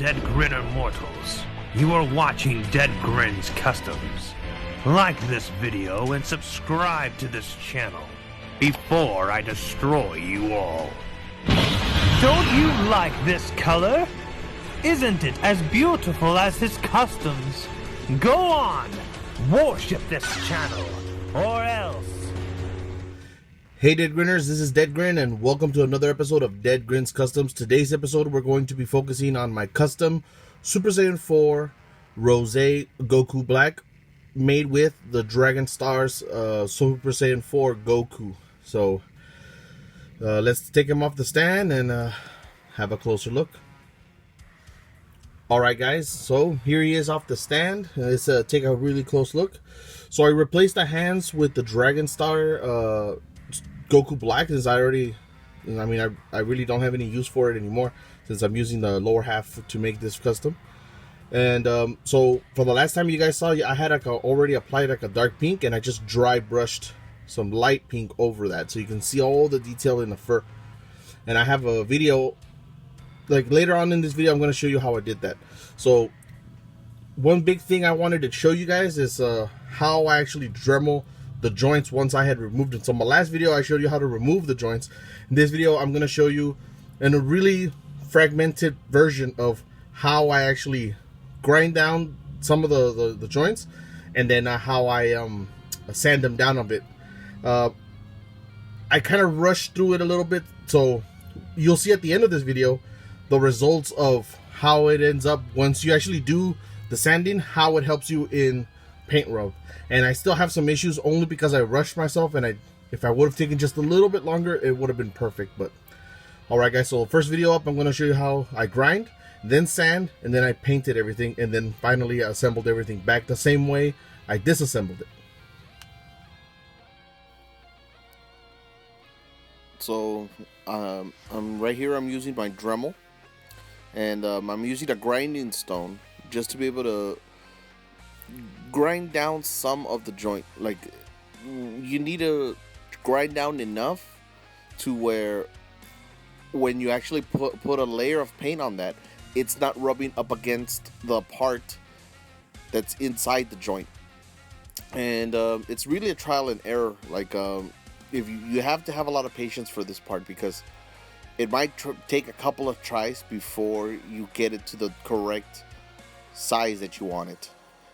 Deadgrinner mortals. You are watching Deadgrin's Customs. Like this video and subscribe to this channel before I destroy you all. Don't you like this color? Isn't it as beautiful as his customs? Go on, worship this channel, or else. Hey Deadgrinners, this is Deadgrin and welcome to another episode of Deadgrin's Customs. Today's episode we're going to be focusing on my custom Super Saiyan 4 Rose Goku Black made with the Dragon Stars Super Saiyan 4 Goku. So let's take him off the stand and have a closer look. Alright guys, so here he is off the stand. Let's take a really close look. So I replaced the hands with the Dragon Star Goku Black, since I really don't have any use for it anymore, since I'm using the lower half to make this custom. And so for the last time you guys saw, I had already applied a dark pink, and I just dry brushed some light pink over that, so you can see all the detail in the fur. And I have a video, like later on in this video, I'm going to show you how I did that. So one big thing I wanted to show you guys is how I actually Dremel the joints once I had removed them. So my last video I showed you how to remove the joints. In this video I'm going to show you in a really fragmented version of how I actually grind down some of the joints, and then how I sand them down a bit. I kind of rushed through it a little bit, so you'll see at the end of this video the results of how it ends up once you actually do the sanding, how it helps you in paint rub. And I still have some issues only because I rushed myself, and if I would have taken just a little bit longer, it would have been perfect. But alright guys, so first video up, I'm going to show you how I grind, then sand, and then I painted everything, and then finally I assembled everything back the same way I disassembled it. So I'm right here, I'm using my Dremel, and I'm using a grinding stone just to be able to grind down some of the joint. Like, you need to grind down enough to where when you actually put a layer of paint on that, it's not rubbing up against the part that's inside the joint. And it's really a trial and error. Like, if you have to have a lot of patience for this part, because it might take a couple of tries before you get it to the correct size that you want it,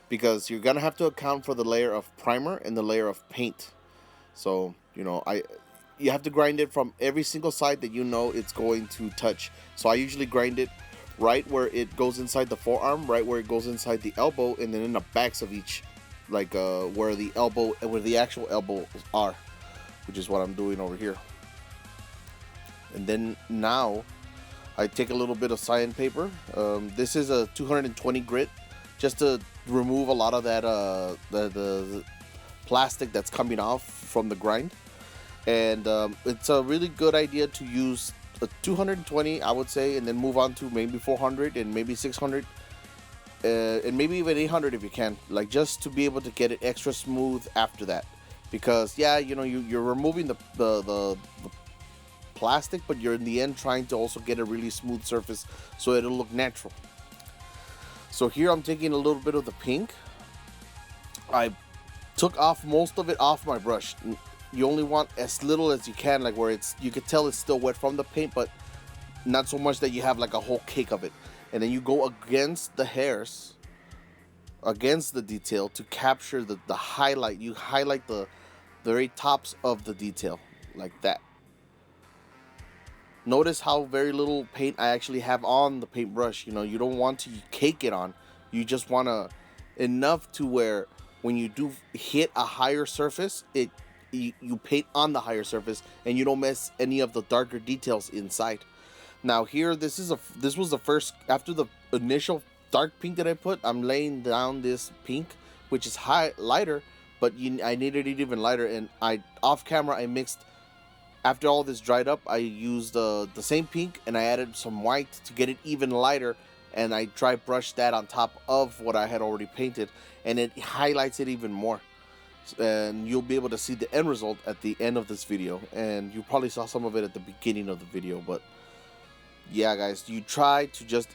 because you're gonna have to account for the layer of primer and the layer of paint. So you have to grind it from every single side that you know it's going to touch. So I usually grind it right where it goes inside the forearm, right where it goes inside the elbow, and then in the backs of each, like where the actual elbows are, which is what I'm doing over here. And then now I take a little bit of cyan paper. This is a 220 grit, just to remove a lot of that the plastic that's coming off from the grind. And it's a really good idea to use a 220, I would say, and then move on to maybe 400 and maybe 600 and maybe even 800 if you can, like, just to be able to get it extra smooth after that. Because yeah, you're removing the plastic, but you're in the end trying to also get a really smooth surface so it'll look natural. So here I'm taking a little bit of the pink. I took off most of it off my brush. You only want as little as you can, like where you could tell it's still wet from the paint, but not so much that you have like a whole cake of it. And then you go against the hairs, against the detail, to capture the highlight. You highlight the very tops of the detail like that. Notice how very little paint I actually have on the paintbrush. You don't want to cake it on. You just want enough to where when you do hit a higher surface, you paint on the higher surface, and you don't mess any of the darker details inside. Now here, this was the first, after the initial dark pink that I put, I'm laying down this pink, which is lighter, but I needed it even lighter. And off camera I mixed. After all this dried up, I used the same pink, and I added some white to get it even lighter, and I dry brushed that on top of what I had already painted, and it highlights it even more. And you'll be able to see the end result at the end of this video, and you probably saw some of it at the beginning of the video. But yeah guys, you try to just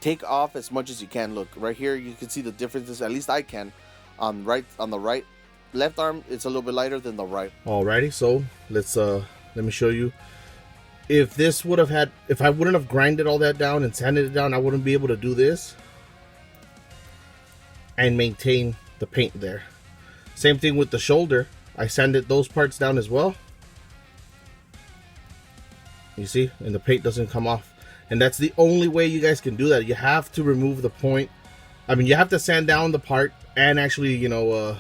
take off as much as you can. Look right here, you can see the differences. At least I can. On the right, left arm, it's a little bit lighter than the right. Alrighty, so let's let me show you. If this would have had, if I wouldn't have grinded all that down and sanded it down, I wouldn't be able to do this and maintain the paint there. Same thing with the shoulder. I sanded those parts down as well. You see, and the paint doesn't come off. And that's the only way you guys can do that. You have to remove the point. I mean, you have to sand down the part and actually, you know,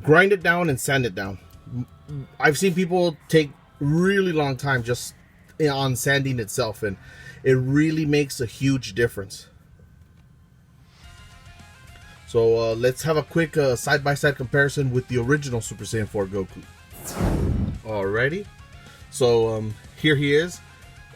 grind it down and sand it down. I've seen people take really long time just on sanding itself, and it really makes a huge difference. So let's have a quick side-by-side comparison with the original Super Saiyan 4 Goku. Alrighty, so here he is.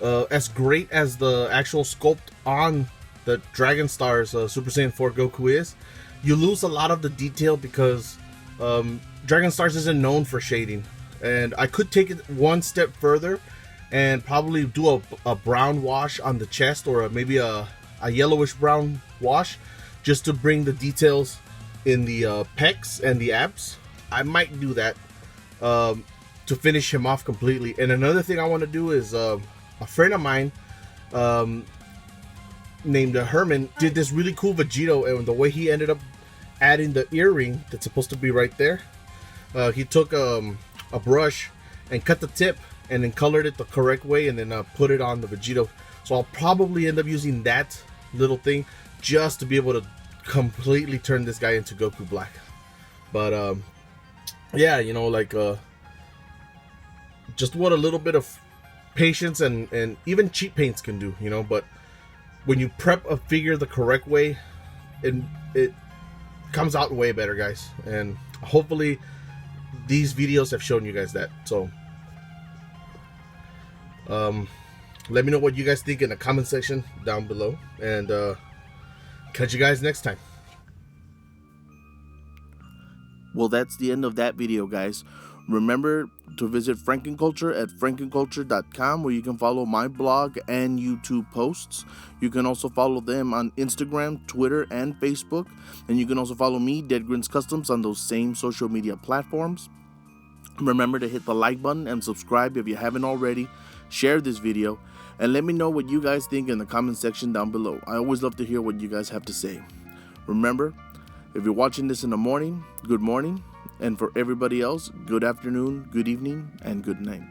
As great as the actual sculpt on the Dragon Star's Super Saiyan 4 Goku is, you lose a lot of the detail because Dragon Stars isn't known for shading. And I could take it one step further and probably do a brown wash on the chest, or maybe a yellowish brown wash, just to bring the details in the pecs and the abs. I might do that to finish him off completely. And another thing I want to do is a friend of mine named Herman did this really cool Vegito, and the way he ended up adding the earring that's supposed to be right there, he took a brush and cut the tip and then colored it the correct way, and then put it on the Vegito. So I'll probably end up using that little thing just to be able to completely turn this guy into Goku Black. But yeah, you know, like just what a little bit of patience and even cheap paints can do, you know. But when you prep a figure the correct way, it comes out way better, guys. And hopefully these videos have shown you guys that. So let me know what you guys think in the comment section down below, and catch you guys next time. Well, that's the end of that video, guys. Remember to visit Frankenculture at frankenculture.com, where you can follow my blog and YouTube posts. You can also follow them on Instagram, Twitter, and Facebook. And you can also follow me, Deadgrinners Customs, on those same social media platforms. Remember to hit the like button and subscribe if you haven't already. Share this video, and let me know what you guys think in the comment section down below. I always love to hear what you guys have to say. Remember, if you're watching this in the morning, good morning. And for everybody else, good afternoon, good evening, and good night.